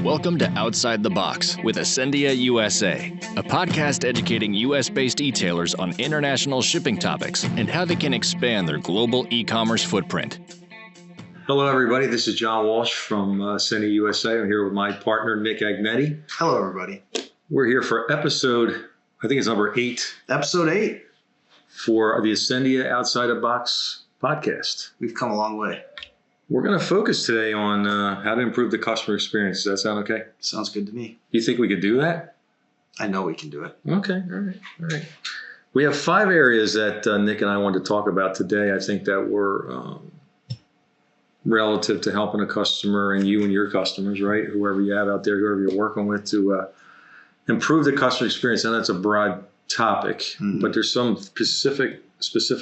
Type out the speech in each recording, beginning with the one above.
Welcome to Outside the Box with Ascendia USA, a podcast educating U.S.-based e-tailers on international shipping topics and how they can expand their global e-commerce footprint. Hello, everybody. This is John Walsh from Ascendia USA. I'm here with my partner, Nick Agnetti. Hello, everybody. We're here for episode, I think it's number 8. Episode 8. For the Ascendia Outside the Box podcast. We've come a long way. We're going to focus today on how to improve the customer experience. Does that sound okay? Sounds good to me. You think we could do that? I know we can do it. Okay. All right. We have 5 areas that Nick and I wanted to talk about today. I think that were relative to helping a customer and you and your customers, right? Whoever you have out there, whoever you're working with, to improve the customer experience. And that's a broad topic, but there's some specific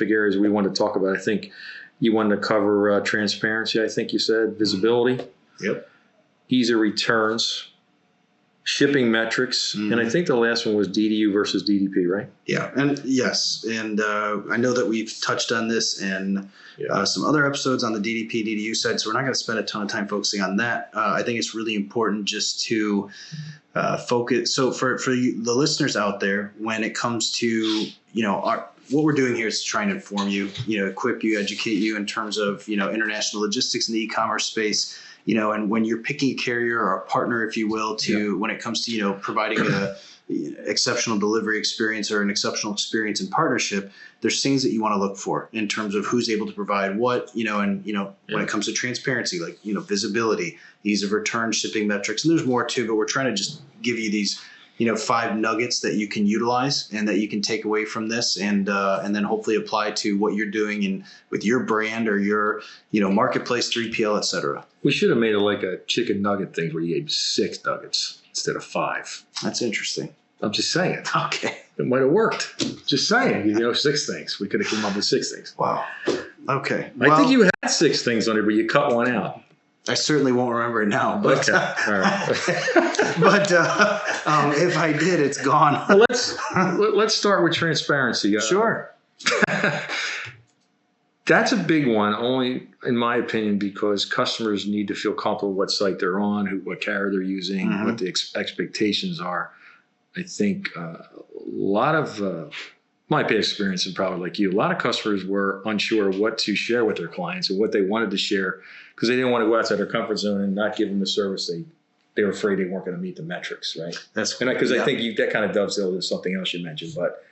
areas we want to talk about. I think you wanted to cover transparency, I think you said, visibility, ease of returns, shipping metrics, and I think the last one was DDU versus DDP, right? Yeah, and yes, and I know that we've touched on this in some other episodes on the DDP, DDU side, so we're not going to spend a ton of time focusing on that. I think it's really important just to focus. So for the listeners out there, when it comes to, what we're doing here is to try and inform you, equip you, educate you in terms of, international logistics in the e-commerce space, and when you're picking a carrier or a partner, if you will, when it comes to, providing a exceptional delivery experience or an exceptional experience in partnership, there's things that you want to look for in terms of who's able to provide what, when it comes to transparency, like, visibility, ease of return, shipping metrics, and there's more too, but we're trying to just give you these 5 nuggets that you can utilize and that you can take away from this, and then hopefully apply to what you're doing with your brand or your marketplace, 3PL, etc. We should have made it like a chicken nugget thing where you gave 6 nuggets instead of 5. That's interesting. I'm just saying. Okay. It might have worked. Just saying. 6 things. We could have come up with 6 things. Wow. Okay. I think you had 6 things on it, but you cut one out. I certainly won't remember it now. But, okay. All right. But if I did, it's gone. Well, let's start with transparency. Sure. That's a big one, only in my opinion, because customers need to feel comfortable what site they're on, what carrier they're using, what the expectations are. I think a lot of my past experience, and probably like you, a lot of customers were unsure what to share with their clients and what they wanted to share because they didn't want to go outside their comfort zone and not give them the service they were afraid they weren't going to meet the metrics, right? That's because I think that kind of dovetails with something else you mentioned. But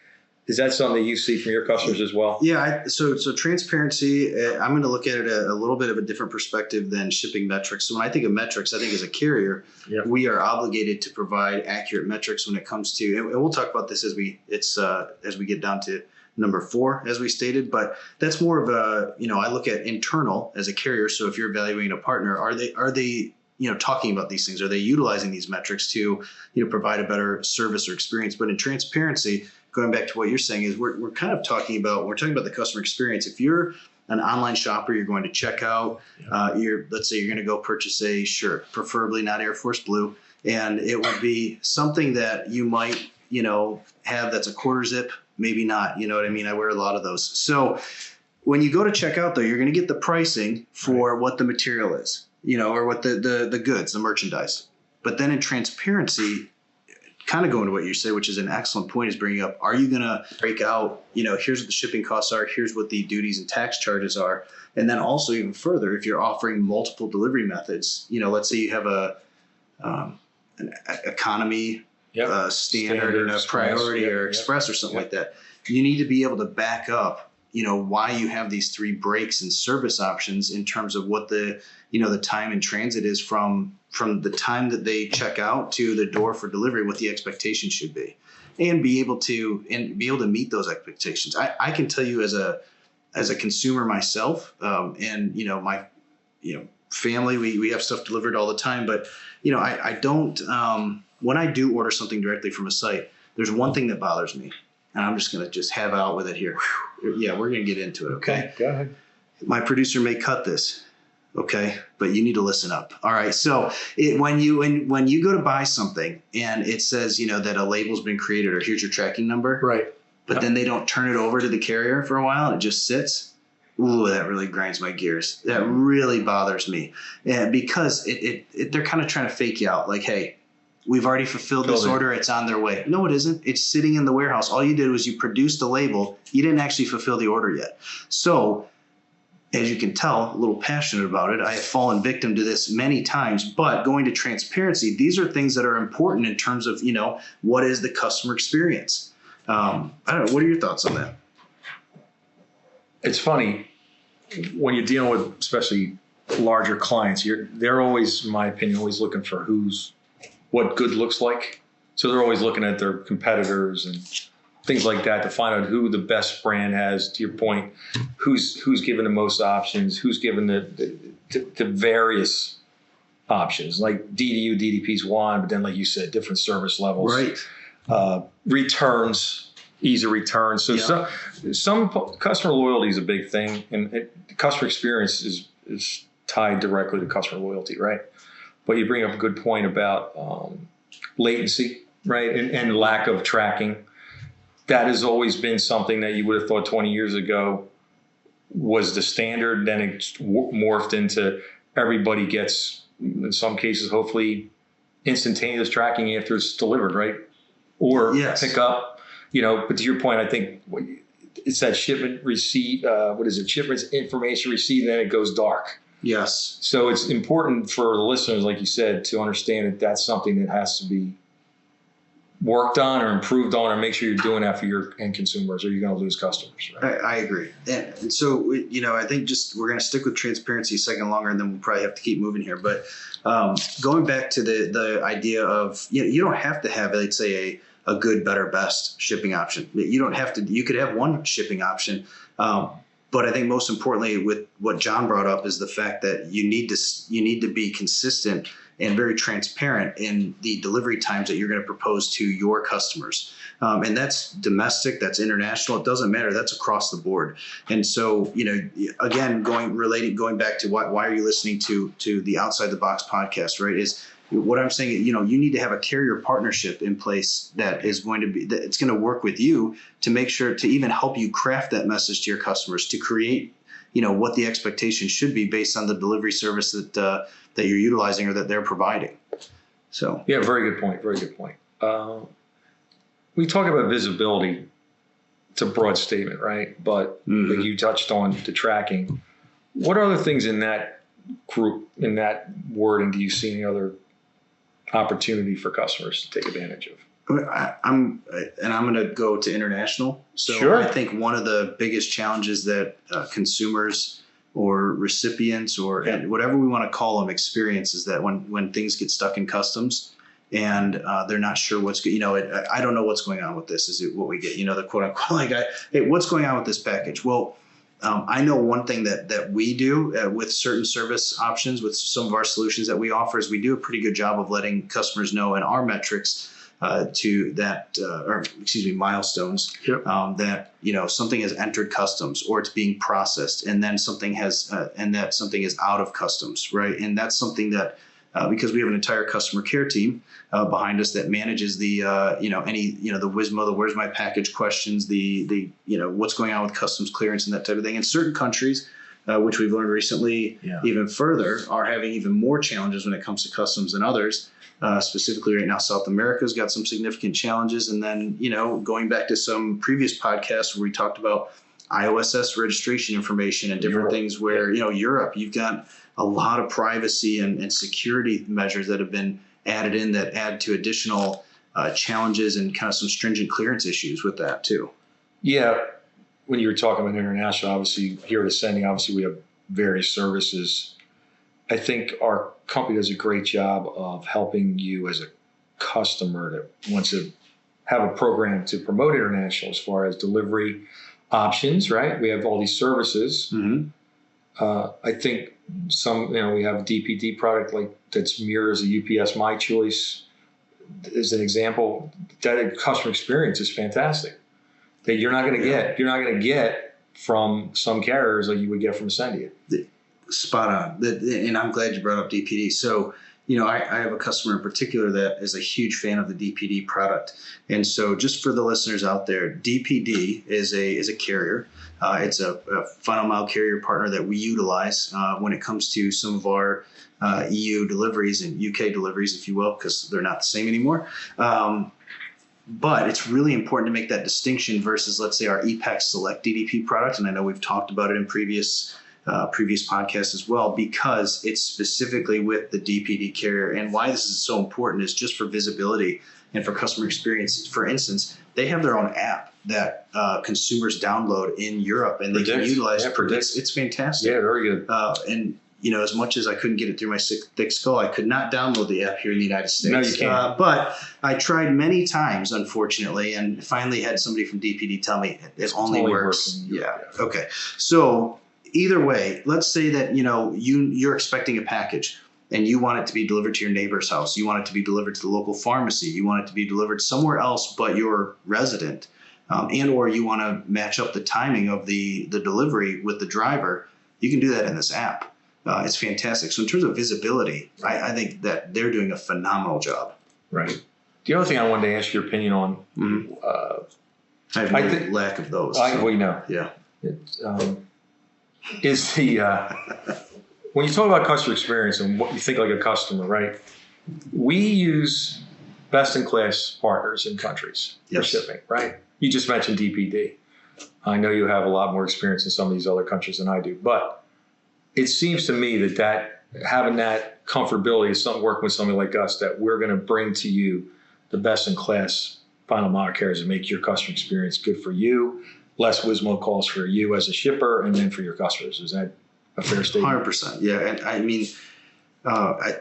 is that something that you see from your customers as well? Yeah. So transparency, I'm going to look at it a little bit of a different perspective than shipping metrics. So when I think of metrics, I think as a carrier, we are obligated to provide accurate metrics when it comes to, and we'll talk about this as we get down to number 4, as we stated, but that's more of a, I look at internal as a carrier. So if you're evaluating a partner, are they talking about these things? Are they utilizing these metrics to, provide a better service or experience? But in transparency, going back to what you're saying, is we're talking about the customer experience. If you're an online shopper, you're going to check out, let's say you're going to go purchase a shirt, preferably not Air Force Blue, and it would be something that you might, have that's a quarter zip, maybe not, you know what I mean? I wear a lot of those. So when you go to check out though, you're going to get the pricing for what the material is, or what the goods, the merchandise. But then in transparency, kind of going to what you say, which is an excellent point, is bringing up, are you going to break out, here's what the shipping costs are, here's what the duties and tax charges are. And then also even further, if you're offering multiple delivery methods, let's say you have an economy standard and a priority or express or something like that, you need to be able to back up, why you have these 3 breaks and service options in terms of what the time in transit is from the time that they check out to the door for delivery, what the expectation should be, and be able to meet those expectations. I can tell you as a consumer myself, and my family, we have stuff delivered all the time, but I don't when I do order something directly from a site, there's one thing that bothers me, and I'm just going to have out with it here. Yeah, we're going to get into it. Okay. Go ahead. My producer may cut this. Okay, but you need to listen up. All right. So when you go to buy something and it says, that a label's been created or here's your tracking number. Right. But then they don't turn it over to the carrier for a while and it just sits. Ooh, that really grinds my gears. That really bothers me. And because they're kind of trying to fake you out. Like, hey, we've already fulfilled this order. It's on their way. No, it isn't. It's sitting in the warehouse. All you did was you produced the label. You didn't actually fulfill the order yet. So, as you can tell, a little passionate about it. I have fallen victim to this many times, but going to transparency, these are things that are important in terms of, what is the customer experience? I don't know. What are your thoughts on that? It's funny when you're dealing with especially larger clients, they're always, in my opinion, always looking for what good looks like. So they're always looking at their competitors and things like that to find out who the best brand has, to your point, who's given the most options, who's given the various options. Like DDU, DDP's one, but then like you said, different service levels. Right. Returns. Ease of return. So some customer loyalty is a big thing, and customer experience is tied directly to customer loyalty, right? But you bring up a good point about latency, right, and lack of tracking. That has always been something that you would have thought 20 years ago was the standard. Then it morphed into everybody gets, in some cases, hopefully instantaneous tracking after it's delivered, right? Or pick up. But to your point, I think it's that shipment receipt. Shipments information receipt, and then it goes dark. Yes. So it's important for the listeners, like you said, to understand that that's something that has to be worked on or improved on, or make sure you're doing that for your end consumers, or you're going to lose customers. Right? I agree. And so, I think we're going to stick with transparency a second longer, and then we'll probably have to keep moving here. But going back to the idea of, you don't have to have, let's say, a good, better, best shipping option. You don't have to. You could have one shipping option, but I think most importantly, with what John brought up, is the fact that you need to be consistent and very transparent in the delivery times that you're going to propose to your customers. And that's domestic, that's international. It doesn't matter. That's across the board. And so, again, going back to why are you listening to the Outside the Box podcast, right? Is what I'm saying, you need to have a carrier partnership in place it's going to work with you to make sure to even help you craft that message to your customers, to create, what the expectation should be based on the delivery service that you're utilizing or that they're providing. So, yeah, very good point. Very good point. We talk about visibility. It's a broad statement, right? But like you touched on the tracking. What other things in that group, in that wording, do you see any other opportunity for customers to take advantage of? I'm going to go to international. So sure. I think one of the biggest challenges that consumers or recipients or whatever we want to call them experience is that when things get stuck in customs and they're not sure what's I don't know what's going on with this. Is it what we get? The quote unquote hey, what's going on with this package? Well, I know one thing that we do with certain service options, with some of our solutions that we offer, is we do a pretty good job of letting customers know in our metrics milestones, that something has entered customs or it's being processed, and then that something is out of customs, right? And that's something that because we have an entire customer care team behind us that manages the the WIZMO, the where's my package questions, the what's going on with customs clearance and that type of thing. In certain countries, which we've learned recently, even further, are having even more challenges when it comes to customs than others. Specifically right now, South America's got some significant challenges. And then, going back to some previous podcasts where we talked about IOSS registration information and different things where, Europe, you've got a lot of privacy and security measures that have been added in that add to additional challenges and kind of some stringent clearance issues with that too. Yeah. When you were talking about international, obviously here at Ascending, obviously we have various services. I think our company does a great job of helping you as a customer that wants to have a program to promote international as far as delivery options, right? We have all these services. Mm-hmm. I think we have a DPD product that's mirrors a UPS My Choice as an example. That customer experience is fantastic. That you're not going to get from some carriers like you would get from Ascendia. Spot on. And I'm glad you brought up DPD. So, I have a customer in particular that is a huge fan of the DPD product. And so just for the listeners out there, DPD is a carrier. It's a final mile carrier partner that we utilize when it comes to some of our EU deliveries and UK deliveries, if you will, because they're not the same anymore. But it's really important to make that distinction versus, let's say, our EPAC Select DDP product. And I know we've talked about it in previous podcasts as well, because it's specifically with the DPD carrier. And why this is so important is just for visibility and for customer experience. For instance, they have their own app that consumers download in Europe, and they can utilize Predict. It's fantastic. Yeah, very good. And as much as I couldn't get it through my thick skull, I could not download the app here in the United States. No, you can't. But I tried many times, unfortunately, and finally had somebody from DPD tell me it only works. Yeah. Okay. So either way, let's say that you're expecting a package and you want it to be delivered to your neighbor's house. You want it to be delivered to the local pharmacy. You want it to be delivered somewhere else but your resident, and or you want to match up the timing of the delivery with the driver. You can do that in this app. It's fantastic. So in terms of visibility, I think that they're doing a phenomenal job. Right. The other thing I wanted to ask your opinion on, I have no lack of those. Yeah. Is the when you talk about customer experience and what you think like a customer, right? We use best-in-class partners in countries for shipping, right? You just mentioned DPD. I know you have a lot more experience in some of these other countries than I do, but it seems to me that having that comfortability is something, working with somebody like us, that we're going to bring to you the best-in-class final mile carriers and make your customer experience good for you, less WIZMO calls for you as a shipper, and then for your customers. Is that a fair statement? 100%. Yeah. And I mean,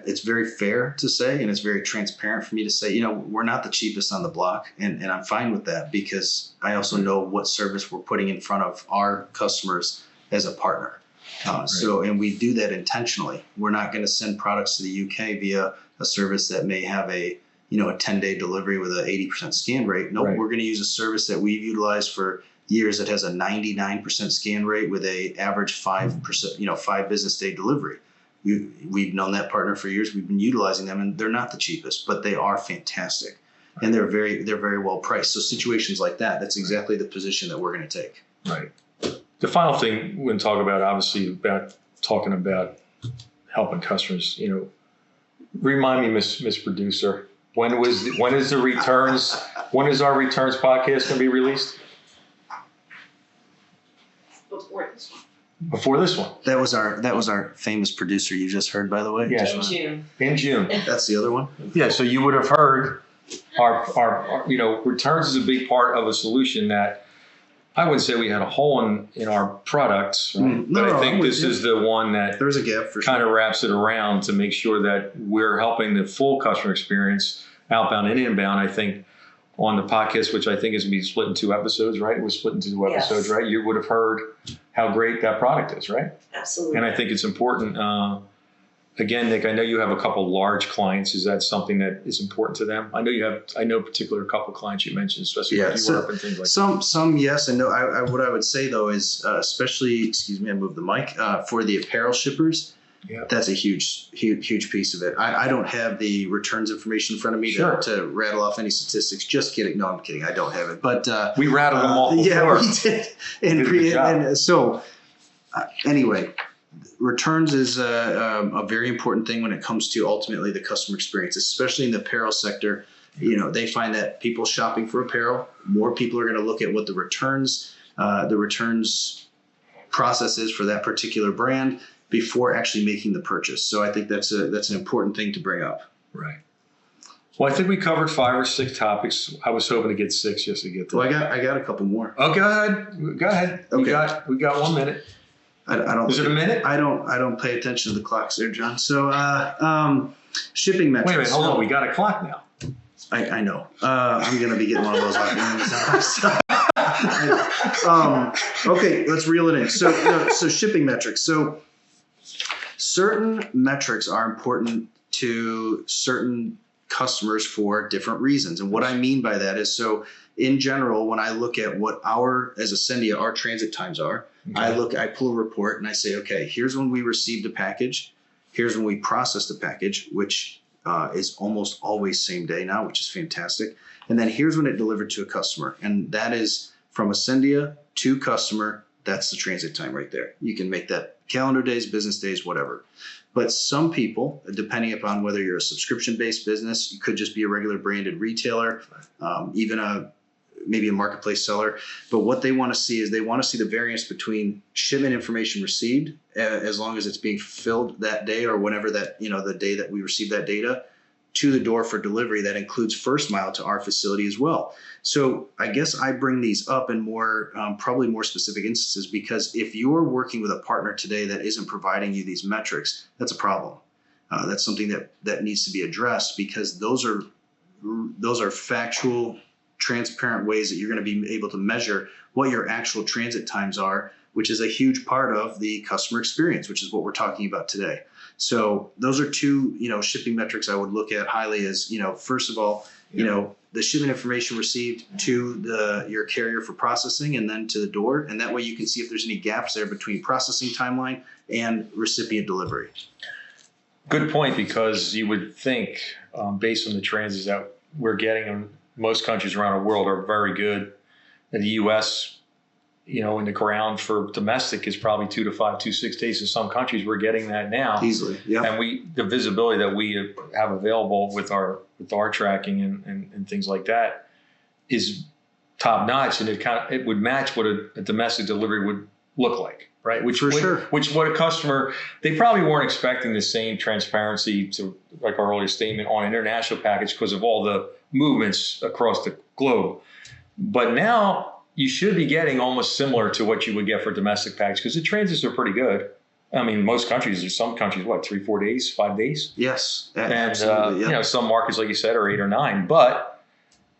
it's very fair to say, and it's very transparent for me to say, we're not the cheapest on the block. And I'm fine with that, because I also know what service we're putting in front of our customers as a partner. And we do that intentionally. We're not going to send products to the UK via a service that may have a 10-day delivery with an 80% scan rate. Nope, we're going to use a service that we've utilized for years that has a 99% scan rate with a average 5%, 5 business day delivery. We've known that partner for years. We've been utilizing them, and they're not the cheapest, but they are fantastic, and they're very well priced. So situations like that, that's exactly the position that we're going to take. Right. The final thing we're going to talk about, obviously, about talking about helping customers. Remind me, Miss Producer, when is the returns? When is our returns podcast going to be released? Before this one. That was our famous producer you just heard, by the way. Yeah. In June. That's the other one. Yeah. So you would have heard our returns is a big part of a solution that I wouldn't say we had a hole in our products, right? But I think this is the one that there's a gap for kind of wraps it around to make sure that we're helping the full customer experience, outbound and inbound. I think on the podcast, which I think is going to be split in 2 episodes, right? It was split into 2 episodes, right? You would have heard how great that product is, right? Absolutely. And I think it's important. Again, Nick, I know you have a couple large clients. Is that something that is important to them? I know particular a couple of clients you mentioned, especially Europe and things like that. Some yes and no. What I would say though is, especially, I moved the mic, for the apparel shippers, that's a huge piece of it. I don't have the returns information in front of me to rattle off any statistics. Just kidding. No, I'm kidding. I don't have it. But we rattled them all before. Yeah, we did. And so anyway, returns is a very important thing when it comes to ultimately the customer experience, especially in the apparel sector. They find that people shopping for apparel, more people are going to look at what the returns process is for that particular brand before actually making the purchase. So I think that's an important thing to bring up. Right. Well, I think we covered 5 or 6 topics. I was hoping to get 6 just to get to. Well, I got a couple more. Oh, go ahead. Okay. We got 1 minute. I don't. Is it a minute? I don't pay attention to the clocks there, John. So shipping metrics. Wait a minute. Hold on. We got a clock now. I know. I'm going to be getting one of those okay, let's reel it in. So shipping metrics. So certain metrics are important to certain customers for different reasons. And what I mean by that is, so in general, when I look at what as Ascendia, our transit times are, I pull a report and I say, okay, here's when we received a package. Here's when we process the package, which is almost always same day now, which is fantastic. And then here's when it delivered to a customer. And that is from Ascendia to customer. That's the transit time right there. You can make that calendar days, business days, whatever. But some people, depending upon whether you're a subscription-based business, you could just be a regular branded retailer, even maybe a marketplace seller. But what they want to see is they want to see the variance between shipment information received, as long as it's being fulfilled that day or whenever that, the day that we receive that data, to the door for delivery. That includes first mile to our facility as well. So I guess I bring these up in more, probably more specific instances, because if you're working with a partner today that isn't providing you these metrics, that's a problem. That's something that needs to be addressed, because those are factual, transparent ways that you're going to be able to measure what your actual transit times are, which is a huge part of the customer experience, which is what we're talking about today. So those are two, shipping metrics I would look at highly as, first of all, the shipment information received to your carrier for processing and then to the door. And that way you can see if there's any gaps there between processing timeline and recipient delivery. Good point, because you would think, based on the transits that we're getting in most countries around the world are very good. In the U.S., in the ground for domestic is probably 2 to 5, 2 to 6 days. In some countries, we're getting that now easily. Yeah, and the visibility that we have available with our tracking and things like that is top notch, and it would match what a domestic delivery would look like, right? Which what a customer, they probably weren't expecting the same transparency to, like our earlier statement, on an international package because of all the movements across the globe. But now you should be getting almost similar to what you would get for a domestic package, because the transits are pretty good. I mean, most countries, there's some countries, 3, 4 days, 5 days? Yes. And, absolutely. Yeah. Some markets, like you said, are 8 or 9. But,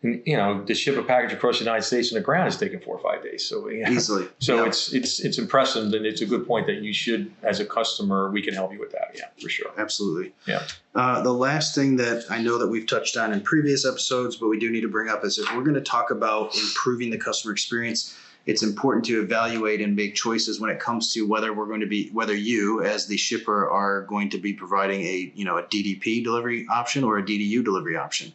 to ship a package across the United States on the ground is taking 4 or 5 days. So easily. So it's impressive, and it's a good point that you should, as a customer, we can help you with that. Yeah, for sure. Absolutely. Yeah. The last thing that I know that we've touched on in previous episodes, but we do need to bring up, is if we're going to talk about improving the customer experience, it's important to evaluate and make choices when it comes to whether you as the shipper are going to be providing a DDP delivery option or a DDU delivery option.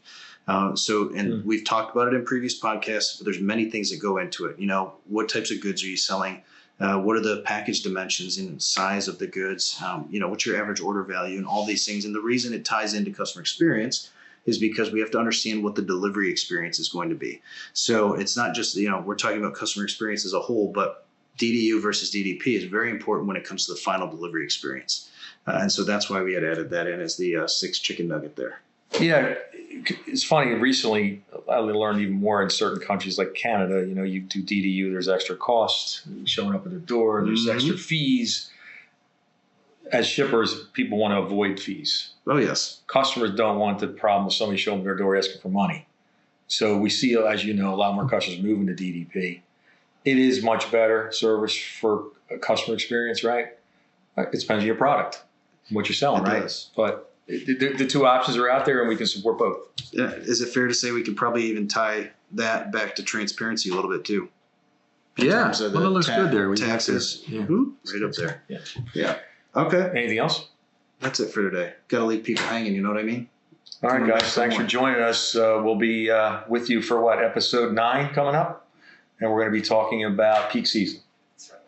We've talked about it in previous podcasts, but there's many things that go into it. What types of goods are you selling? What are the package dimensions and size of the goods? What's your average order value and all these things? And the reason it ties into customer experience is because we have to understand what the delivery experience is going to be. So it's not just, we're talking about customer experience as a whole, but DDU versus DDP is very important when it comes to the final delivery experience. And so that's why we had added that in as the 6th chicken nugget there. Yeah, it's funny. Recently, I learned even more in certain countries like Canada. You do DDU, there's extra costs showing up at the door. There's extra fees. As shippers, people want to avoid fees. Oh, yes. Customers don't want the problem of somebody showing up at their door asking for money. So we see, as you know, a lot more customers moving to DDP. It is much better service for a customer experience, right? It depends on your product, what you're selling, right? Does. But the two options are out there, and we can support both. Yeah. Is it fair to say we could probably even tie that back to transparency a little bit too? Yeah. Well, it looks good there. Taxes. Right up there. Yeah. Okay. Anything else? That's it for today. Got to leave people hanging. You know what I mean? All right, guys. Thanks for joining us. We'll be with you for episode 9 coming up, and we're going to be talking about peak season.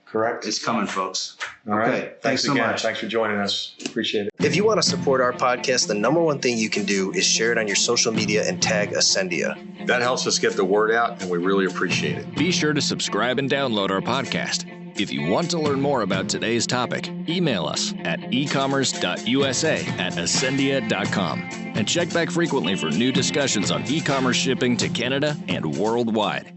Correct? It's coming, folks. All right. Thanks so again. much. Thanks for joining us. Appreciate it. If you want to support our podcast, the number one thing you can do is share it on your social media and tag Ascendia. That helps us get the word out, and we really appreciate it. Be sure to subscribe and download our podcast. If you want to learn more about today's topic, email us at ecommerce.usa@ascendia.com and check back frequently for new discussions on e-commerce shipping to Canada and worldwide.